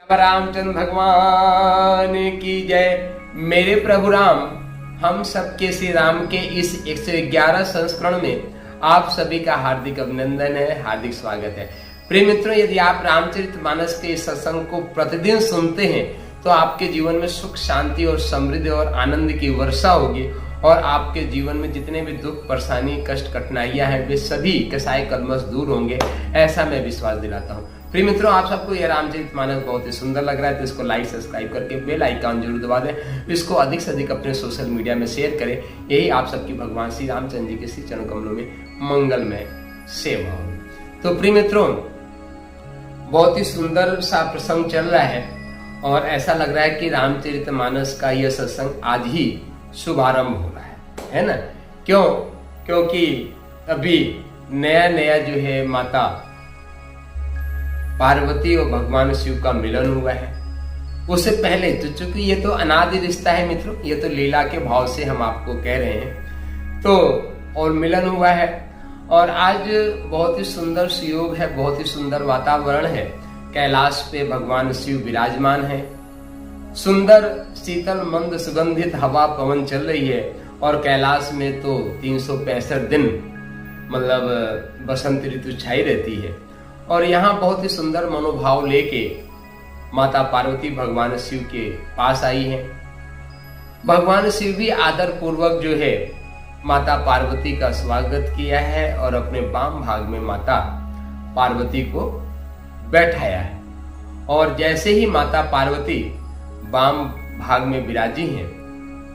रामचंद्र भगवान की जय। मेरे प्रभु राम, हम सबके श्री राम के इस 111 संस्करण में आप सभी का हार्दिक अभिनंदन है, हार्दिक स्वागत है। प्रिय मित्रों, यदि आप रामचरितमानस के इस सत्संग को प्रतिदिन सुनते हैं तो आपके जीवन में सुख, शांति और समृद्धि और आनंद की वर्षा होगी और आपके जीवन में जितने भी दुख, परेशानी, कष्ट, कठिनाइयां हैं वे सभी कसाई कलमश दूर होंगे, ऐसा मैं विश्वास दिलाता हूँ। प्रिय मित्रों, आप सबको यह रामचरितमानस बहुत ही सुंदर लग रहा है तो इसको लाइक, सब्सक्राइब करके बेल आइकन जरूर दबा दें। इसको अधिक से अधिक अपने सोशल मीडिया में शेयर करें। यही आप सबकी भगवान श्री रामचंद्र जी के श्री चरण कमलों में मंगलमय सेवा हो। तो प्रिय मित्रों, बहुत ही सुंदर सा प्रसंग चल रहा है और ऐसा लग रहा है कि रामचरितमानस का यह सत्संग आज ही शुभारंभ हो रहा है ना। क्यों? क्योंकि अभी नया नया जो है माता पार्वती और भगवान शिव का मिलन हुआ है। उससे पहले तो चूंकि ये तो अनादि रिश्ता है मित्रों, ये तो लीला के भाव से हम आपको कह रहे हैं, तो और मिलन हुआ है और आज बहुत ही सुंदर सुयोग है, बहुत ही सुंदर वातावरण है। कैलाश पे भगवान शिव विराजमान है, सुंदर शीतल मंद सुगंधित हवा पवन चल रही है और कैलाश में तो 365 दिन मतलब बसंत ऋतु छाई रहती है और यहाँ बहुत ही सुंदर मनोभाव लेके माता पार्वती भगवान शिव के पास आई है। भगवान शिव भी आदर पूर्वक जो है माता पार्वती का स्वागत किया है और अपने वाम भाग में माता पार्वती को बैठाया है। और जैसे ही माता पार्वती वाम भाग में विराजी हैं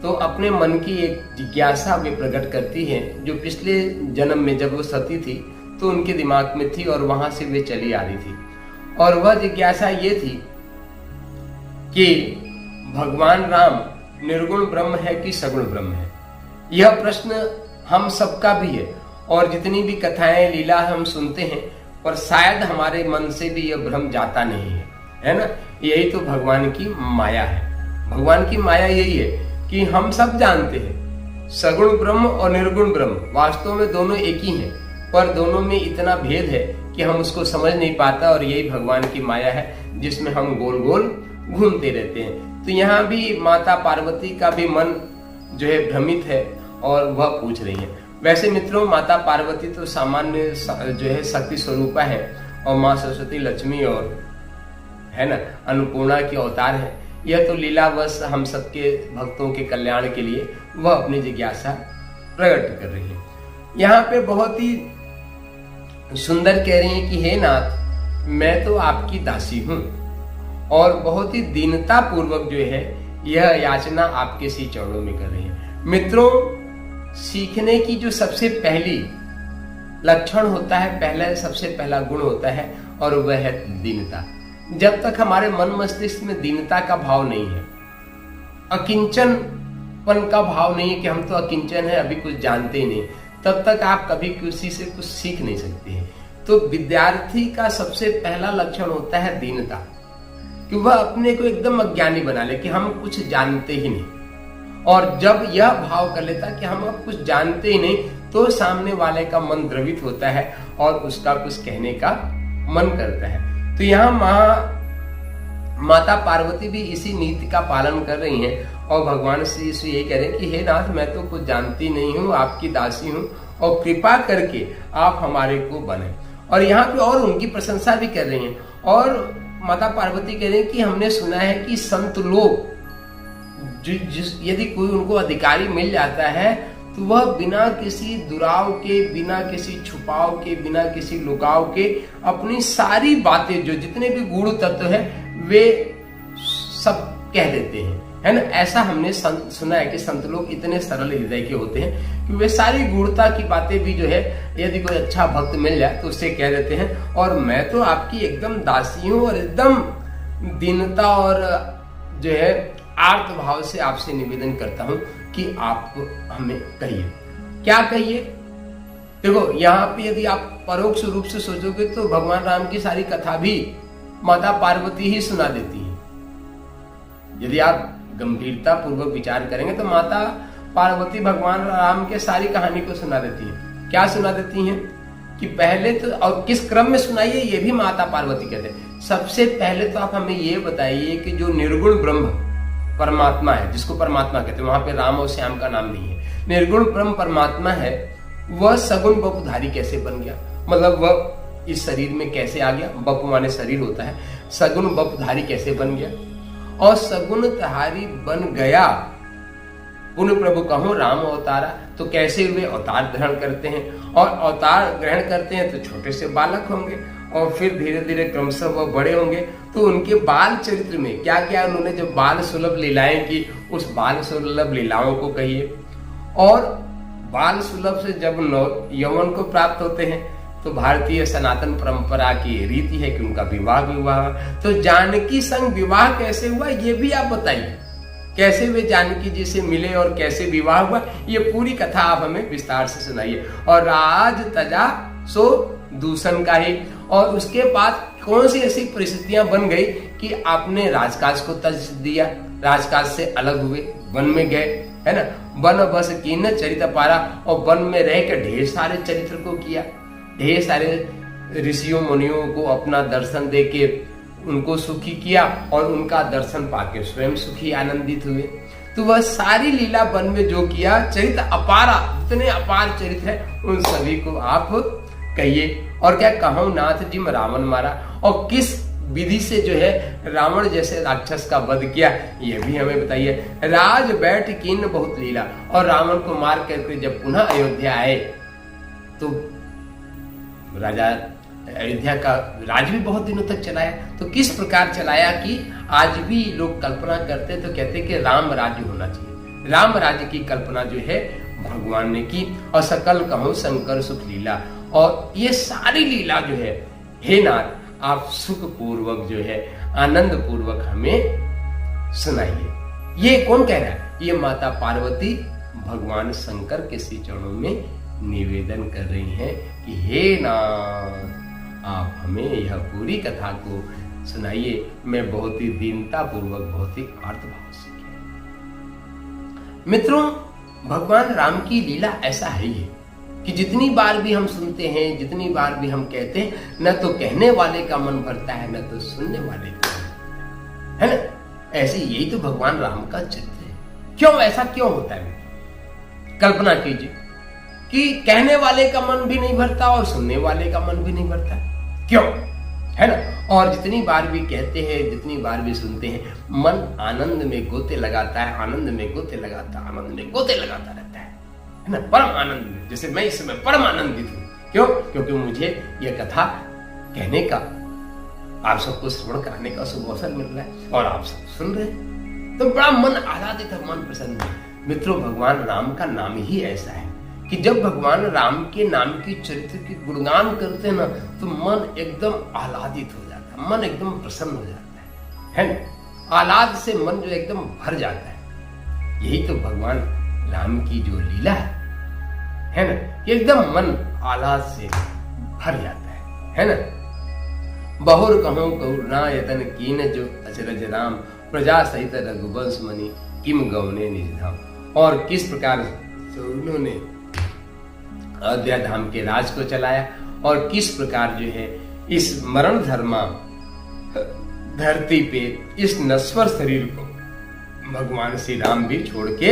तो अपने मन की एक जिज्ञासा वे प्रकट करती है जो पिछले जन्म में जब वो सती थी तो उनके दिमाग में थी और वहां से वे चली आ रही थी। और वह जिज्ञासा ये थी कि भगवान राम निर्गुण ब्रह्म है कि सगुण ब्रह्म है। यह प्रश्न हम सबका भी है और जितनी भी कथाएं लीला हम सुनते हैं पर शायद हमारे मन से भी यह भ्रम जाता नहीं है ना। यही तो भगवान की माया है। भगवान की माया यही है कि हम सब जानते हैं सगुण ब्रह्म और निर्गुण ब्रह्म वास्तव में दोनों एक ही हैं, पर दोनों में इतना भेद है कि हम उसको समझ नहीं पाता और यही भगवान की माया है जिसमें हम गोल गोल घूमते रहते हैं। तो यहाँ भी माता पार्वती का भी मन जो है भ्रमित है और वह पूछ रही है। वैसे मित्रों, माता पार्वती तो सामान्य जो है शक्ति स्वरूपा है और माँ सरस्वती, लक्ष्मी और है ना अन्नपूर्णा की अवतार है। यह तो लीलावश हम सबके भक्तों के कल्याण के लिए वह अपनी जिज्ञासा प्रकट कर रही है। यहाँ पे बहुत ही सुंदर कह रही है कि हे नाथ, मैं तो आपकी दासी हूं और बहुत ही दीनता पूर्वक जो है यह याचना आपके श्री चरणों में कर रही है। मित्रों, सीखने की जो सबसे पहली लक्षण होता है, पहला सबसे पहला गुण होता है और वह है दीनता। जब तक हमारे मन मस्तिष्क में दीनता का भाव नहीं है, अकिंचनपन का भाव नहीं है कि हम तो अकिंचन है, अभी कुछ जानते ही नहीं, तब तक आप कभी किसी से कुछ सीख नहीं सकते हैं। तो विद्यार्थी का सबसे पहला लक्षण होता है दीनता, कि वह अपने को एकदम अज्ञानी बना ले कि हम कुछ जानते ही नहीं। और जब यह भाव कर लेता कि हम अब कुछ जानते ही नहीं तो सामने वाले का मन द्रवित होता है और उसका कुछ कहने का मन करता है। तो यहाँ माता पार्वती भी इसी नीति का पालन कर रही हैं और भगवान श्री यीशु यही कह रहे हैं कि हे नाथ, मैं तो कुछ जानती नहीं हूँ, आपकी दासी हूँ और कृपा करके आप हमारे को बने। और यहाँ पे और उनकी प्रशंसा भी कर रही हैं और माता पार्वती कह रही हैं कि हमने सुना है कि संत लोग यदि कोई उनको अधिकारी मिल जाता है तो वह बिना किसी दुराव के, बिना किसी छुपाव के, बिना किसी लुकाव के अपनी सारी बातें जो जितने भी गूढ़ तत्व है वे सब कह देते हैं, है ना। ऐसा हमने सुना है कि संत लोग इतने सरल हृदय के होते हैं कि वे सारी गूढ़ता की बातें भी जो है यदि कोई अच्छा भक्त मिल जाए तो उससे कह देते हैं। और मैं तो आपकी एकदम दासी हूँ और एकदम दीनता और जो है आर्त भाव से आपसे निवेदन करता हूँ कि आप हमें कहिए। क्या कहिए? देखो, यहाँ पे यदि आप परोक्ष रूप से सोचोगे तो भगवान राम की सारी कथा भी माता पार्वती ही सुना देती है। यदि आप गंभीरता पूर्वक विचार करेंगे तो माता पार्वती भगवान राम के सारी कहानी को सुना देती है। क्या सुना देती हैं? कि पहले तो, और किस क्रम में सुनाइए ये भी माता पार्वती कहते हैं। सबसे पहले तो आप हमें ये बताइए कि जो निर्गुण ब्रह्म परमात्मा है, जिसको परमात्मा कहते हैं, वहां पे राम और श्याम का नाम नहीं है, निर्गुण ब्रह्म परमात्मा है, वह सगुण बपुधारी कैसे बन गया, मतलब वह इस शरीर में कैसे आ गया, बप माने शरीर होता है, सगुण बपुधारी कैसे बन गया, और सगुण धारी बन गया पुण्य प्रभु कहूं राम अवतारा, तो कैसे वे अवतार ग्रहण करते हैं, और अवतार ग्रहण करते हैं तो छोटे से बालक होंगे, और फिर धीरे धीरे क्रमशः वह बड़े होंगे, तो उनके बाल चरित्र में क्या क्या उन्होंने जो बाल सुलभ लीलाएं की, उस बाल सुलभ लीलाओं को कहिए। और बाल सुलभ से जब यौवन को प्राप्त होते हैं तो भारतीय सनातन परंपरा की रीति है कि उनका विवाह, तो जानकी संग विवाह कैसे हुआ ये भी आप बताइए, कैसे वे जानकी जी से मिले और कैसे विवाह हुआ, ये पूरी कथा आप हमें विस्तार से सुनाइए। और राज तजा सो दूषण का ही, और उसके बाद कौन सी ऐसी परिस्थितियां बन गई कि आपने राजकाज को तज दिया, राजकाज से अलग हुए, वन में गए, है ना, वन बस कीन चरित्र पारा, और वन में रह के ढेर सारे चरित्र को किया, ढेर सारे ऋषियों मुनियों को अपना दर्शन दे के उनको सुखी किया, और उनका दर्शन पाके स्वयं सुखी आनंदित हुए। तो वह सारी लीला वन में जो किया, चरित्र अपारा, जितने अपार चरित्र है उन सभी को आप कहिए। और क्या कहूं नाथ जी में रावण मारा, और किस विधि से जो है रावण जैसे राक्षस का वध किया ये भी हमें बताइए। राज बैठ कीन बहुत लीला, और रावण को मार करके जब पुनः अयोध्या आए तो राजा अयोध्या का राज भी बहुत दिनों तक चलाया। तो किस प्रकार चलाया कि आज भी लोग कल्पना करते तो कहते कि राम राज्य होना चाहिए, राम राज्य की कल्पना जो है भगवान ने की, और सकल कहूं शंकर सुख लीला। और ये सारी लीला जो है हे नाथ आप सुख पूर्वक जो है आनंद पूर्वक हमें सुनाइए। ये कौन कह रहा है, ये माता पार्वती भगवान शंकर के श्री चरणों में निवेदन कर रही हैं कि हे नाथ आप हमें यह पूरी कथा को सुनाइए। मैं बहुत ही दीनता पूर्वक, बहुत ही अर्थभाव से किया। मित्रों, भगवान राम की लीला ऐसा है कि जितनी बार भी हम सुनते हैं, जितनी बार भी हम कहते हैं, न तो कहने वाले का मन भरता है, न तो सुनने वाले का, है ना। ऐसे यही तो भगवान राम का चरित्र है। क्यों ऐसा क्यों होता है? कल्पना कीजिए कि कहने वाले का मन भी नहीं भरता और सुनने वाले का मन भी नहीं भरता, क्यों, है ना। और जितनी बार भी कहते हैं, जितनी बार भी सुनते हैं, मन आनंद में गोते लगाता है, आनंद में गोते लगाता, आनंद में गोते लगाता रहता है ना, परम आनंद में। जैसे मैं इस समय परम आनंदित हूं, क्यों? क्योंकि मुझे यह कथा कहने का, आप सबको श्रवण कराने का शुभ अवसर मिल रहा है और आप सब सुन रहे हैं, तो बड़ा मन आह्लादित है, मन प्रसन्न है। मित्रों, भगवान राम का नाम ही ऐसा है कि जब भगवान राम के नाम की चरित्र की गुणगान करते हैं ना, तो मन एकदम आह्लादित हो जाता है, मन एकदम प्रसन्न हो जाता है ना। आह्लाद से मन जो एकदम भर जाता है। यही तो भगवान राम की जो लीला है ना, एकदम मन आह्लाद से भर जाता है ना। बहुर कहूं करुणा यतन कीन जो अचरज राम, प्रजा सहित रघुवंश मणि किम गौने निज धाम। और किस प्रकार से उन्होंने अयोध्या धाम के राज को चलाया, और किस प्रकार जो है इस मरण धर्मा धरती पे इस नश्वर शरीर को भगवान श्री राम भी छोड़ के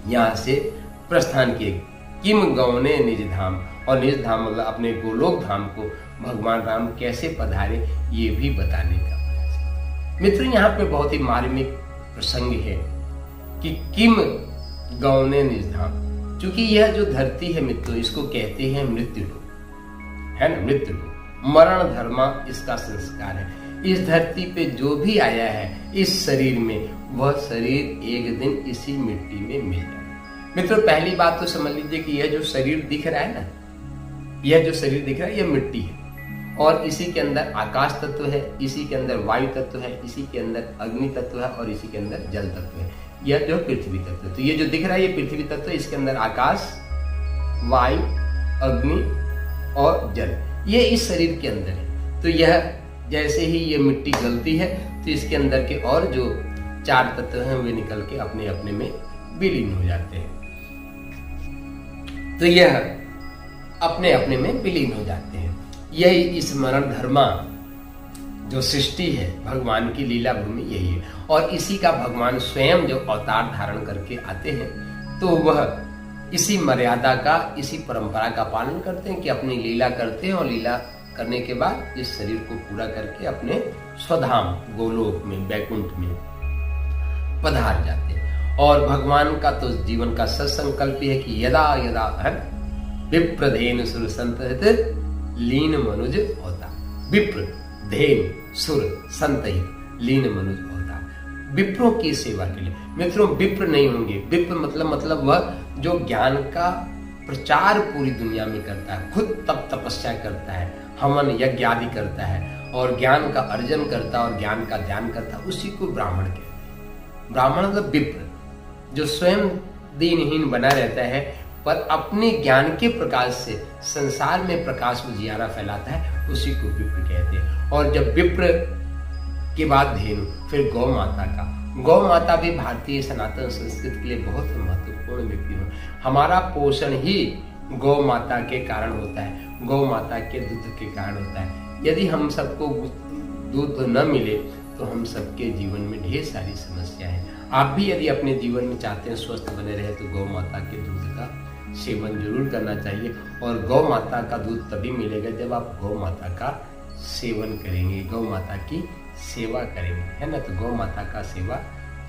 यहाँ से प्रस्थान किए। किम गौने निज धाम, और निज धाम मतलब अपने गोलोक धाम को भगवान राम कैसे पधारे ये भी बताने का प्रयास। मित्रों, यहाँ पे बहुत ही मार्मिक प्रसंग है कि किम गौने निज धाम, क्योंकि यह जो धरती है मित्रों, इसको कहते हैं मृत्यु लोक, है ना, मृत्यु लोक। मरण धर्मा इसका संस्कार है। इस धरती पे जो भी आया है इस शरीर में, वह शरीर एक दिन इसी मिट्टी में मिल जाए। मित्रों, पहली बात तो समझ लीजिए कि यह जो शरीर दिख रहा है ना, यह जो शरीर दिख रहा है, यह मिट्टी है, और इसी के अंदर आकाश तत्व है, इसी के अंदर वायु तत्व है, इसी के अंदर अग्नि तत्व है, और इसी के अंदर जल तत्व है। यह जो पृथ्वी तत्व है, तो ये जो दिख रहा है ये पृथ्वी तत्व है, इसके अंदर आकाश, वायु, अग्नि और जल, ये इस शरीर के अंदर है। तो यह जैसे ही ये मिट्टी गलती है तो इसके अंदर के और जो 4 तत्व हैं वे निकल के अपने अपने में विलीन हो जाते हैं। तो यह अपने अपने में विलीन हो जाते हैं। यही इस मरण धर्मा जो सृष्टि है, भगवान की लीला भूमि यही है। और इसी का भगवान स्वयं जो अवतार धारण करके आते हैं, तो वह इसी मर्यादा का, इसी परंपरा का पालन करते हैं कि अपनी लीला करते हैं और लीला करने के बाद इस शरीर को पूरा करके अपने स्वधाम गोलोक में, वैकुंठ में पधार जाते हैं। और भगवान का तो जीवन का सत्संकल्प है कि यदा यदा है विप्रधेन सुर संतहित लीन मनुज होता। विप्र धेन सुर संतहित लीन मनुज होता। विप्रों की सेवा के लिए मित्रों, विप्र नहीं होंगे। विप्र मतलब वह जो ज्ञान का प्रचार पूरी दुनिया में करता है, खुद तप तपस्या करता है, हवन यज्ञ आदि करता है और ज्ञान का अर्जन करता है और ज्ञान का ध्यान करता है, उसी को ब्राह्मण कहते हैं। ब्राह्मण मतलब विप्र, जो स्वयं दीनहीन बना रहता है पर अपने ज्ञान के प्रकाश से संसार में प्रकाश उजियारा फैलाता है, उसी को विप्र कहते हैं। और जब विप्र के बाद धेनु, फिर गौ माता का। गौ माता भी भारतीय सनातन संस्कृति के लिए बहुत महत्वपूर्ण व्यक्ति है। हमारा पोषण ही गौ माता के कारण होता है, गौ माता के दूध के कारण होता है। यदि हम सबको दूध न मिले तो हम सबके जीवन में ढेर सारी समस्याएं हैं। आप भी यदि अपने जीवन में चाहते हैं स्वस्थ बने रहे तो गौ माता के दूध का सेवन जरूर करना चाहिए। और गौ माता का दूध तभी मिलेगा जब आप गौ माता का सेवन करेंगे, गौ माता की सेवा करेंगे, है ना। तो गौ माता का सेवा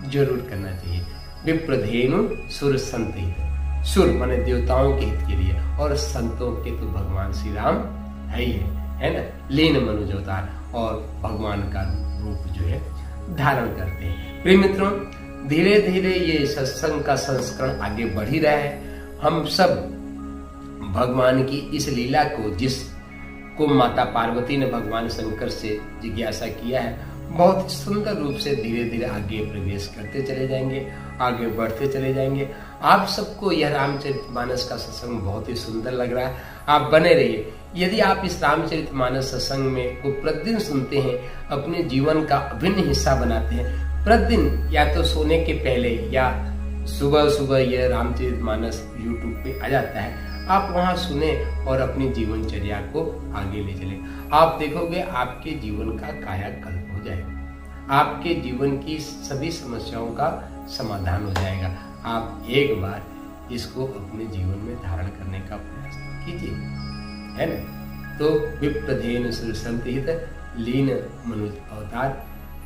जरूर करना चाहिए। विप्रधेनु सुर संत हित, सुर माने देवताओं के हित के लिए और संतों के तो भगवान श्री राम है ही है ना। लीन मनुज अवतार और भगवान का रूप जो है धारण करते हैं। प्रिय मित्रों, धीरे धीरे ये सत्संग का संस्करण आगे बढ़ ही रहा है। हम सब भगवान की इस लीला को, जिसको माता पार्वती ने भगवान शंकर से जिज्ञासा किया है, बहुत सुंदर रूप से धीरे धीरे आगे प्रवेश करते चले जाएंगे, आगे बढ़ते चले जाएंगे। आप सबको यह रामचरितमानस का सत्संग बहुत ही सुंदर लग रहा है, आप बने रहिए। यदि आप इस रामचरितमानस सत्संग में को प्रतिदिन सुनते हैं, अपने जीवन का अभिन्न हिस्सा बनाते हैं, प्रतिदिन या तो सोने के पहले या सुबह सुबह यह रामचरितमानस यूट्यूब पे आ जाता है, आप वहां सुने और अपनी जीवनचर्या को आगे ले चले। आप देखोगे आपके जीवन का कायाकल्प हो जाएगा, आपके जीवन की सभी समस्याओं का समाधान हो जाएगा। आप एक बार इसको अपने जीवन में धारण करने का प्रयास कीजिए, है ना। तो विप्रधेन सुर संत हित लीन मनुज अवतार,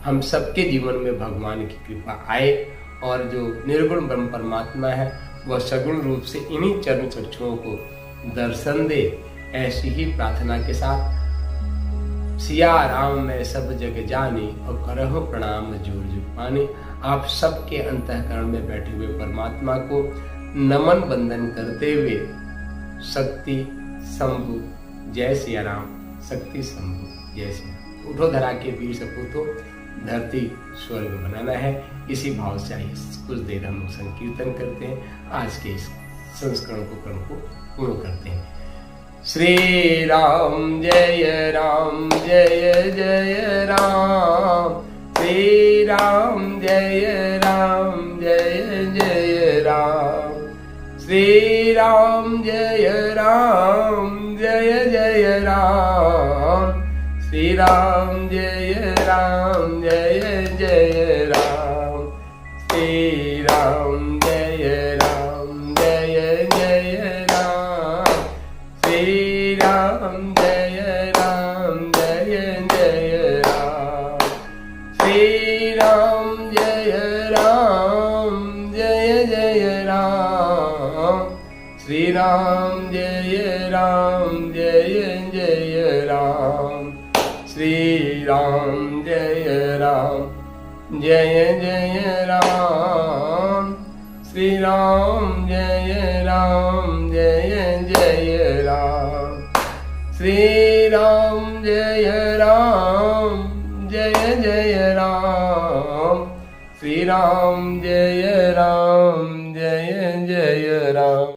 हम सबके जीवन में भगवान की कृपा आए और जो निर्गुण ब्रह्म परमात्मा है वह सगुण रूप से इन्हीं चरण चक्षुओं को दर्शन दे। ऐसी ही प्रार्थना के साथ सिया राम मैं सब जग जाने और करहु प्रणाम जोर जुग पाने। आप सबके अंतःकरण में बैठे हुए परमात्मा को नमन बंदन करते हुए शक्ति शंभु जय सिया राम, शक्ति शंभु जय सिया राम। उठो धरा के वीर सपूतो, धरती स्वर्ग बनाना है। इसी भाव से आइए कुछ देर हम संकीर्तन करते हैं, आज के इस संस्करण को क्रम को पूर्ण करते हैं। श्री राम जय जय राम, श्री राम जय जय राम, श्री राम जय जय राम, श्री राम जय जय राम, श्री राम जय जय राम, श्री राम जय जय राम, श्री राम जय जय राम, श्री राम जय जय राम, श्री राम जय जय राम, श्री राम जय जय राम, श्री राम जय जय राम, श्री राम जय जय राम।